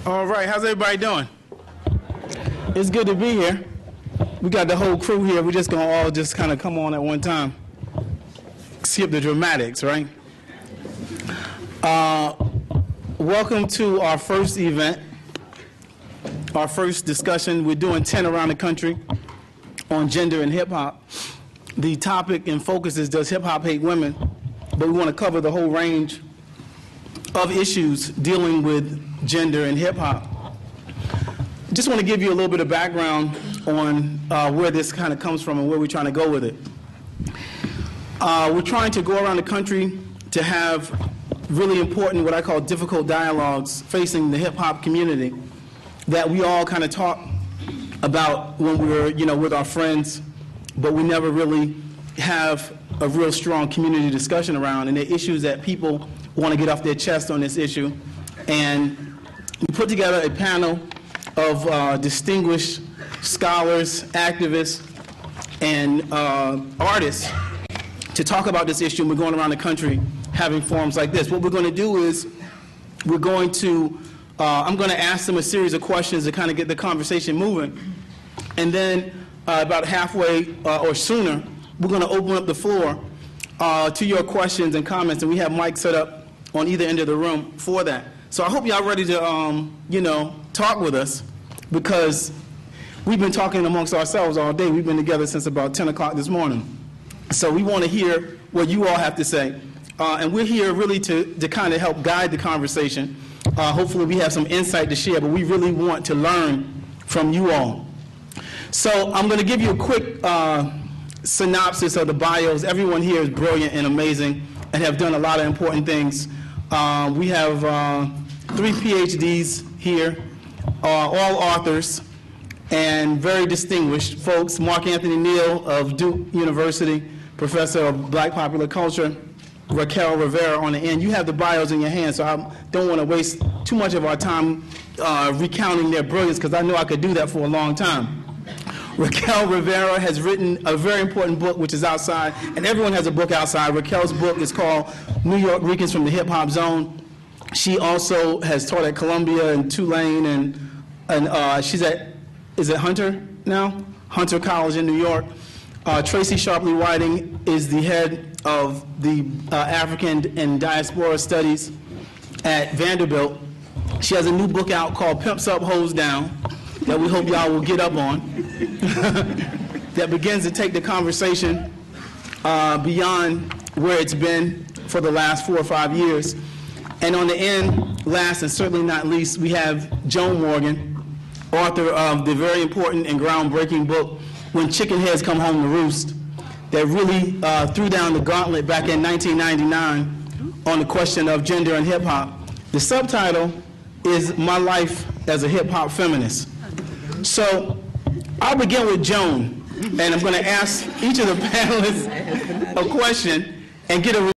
All right, how's everybody doing? It's good to be here. We got the whole crew here. We're just gonna all just kind of come on at one time. Skip the dramatics, right? Welcome to our first event, our first discussion. We're doing 10 around the country on gender and hip hop. The topic and focus is, does hip hop hate women? But we want to cover the whole range of issues dealing with gender and hip hop. Just want to give you a little bit of background on where this kind of comes from and where we're trying to go with it. We're trying to go around the country to have really important, what I call difficult dialogues facing the hip hop community that we all kind of talk about when we're, with our friends, but we never really have a real strong community discussion around, and the issues that people want to get off their chest on this issue. And we put together a panel of distinguished scholars, activists, and artists to talk about this issue. And we're going around the country having forums like this. What we're going to do is we're going to, I'm going to ask them a series of questions to kind of get the conversation moving. And then about halfway or sooner, we're going to open up the floor to your questions and comments. And we have mics set up on either end of the room for that. So I hope y'all ready to, talk with us, because we've been talking amongst ourselves all day. We've been together since about 10 o'clock this morning. So we want to hear what you all have to say. And we're here really to kind of help guide the conversation. Hopefully we have some insight to share, but we really want to learn from you all. So I'm going to give you a quick synopsis of the bios. Everyone here is brilliant and amazing and have done a lot of important things. We have 3 PhDs here, all authors and very distinguished folks. Mark Anthony Neal of Duke University, professor of Black Popular Culture. Raquel Rivera on the end. You have the bios in your hands, so I don't want to waste too much of our time recounting their brilliance, because I know I could do that for a long time. Raquel Rivera has written a very important book, which is outside, and everyone has a book outside. Raquel's book is called New York Ricans from the Hip Hop Zone. She also has taught at Columbia and Tulane, and she's at, is it Hunter now? Hunter College in New York. Tracy Sharpley Whiting is the head of the African and Diaspora Studies at Vanderbilt. She has a new book out called Pimps Up, Hoes Down, that we hope y'all will get up on, that begins to take the conversation beyond where it's been for the last 4 or 5 years. And on the end, last and certainly not least, we have Joan Morgan, author of the very important and groundbreaking book, When Chicken Heads Come Home to Roost, that really threw down the gauntlet back in 1999 on the question of gender and hip hop. The subtitle is My Life as a Hip Hop Feminist. So I'll begin with Joan, and I'm going to ask each of the panelists a question and get a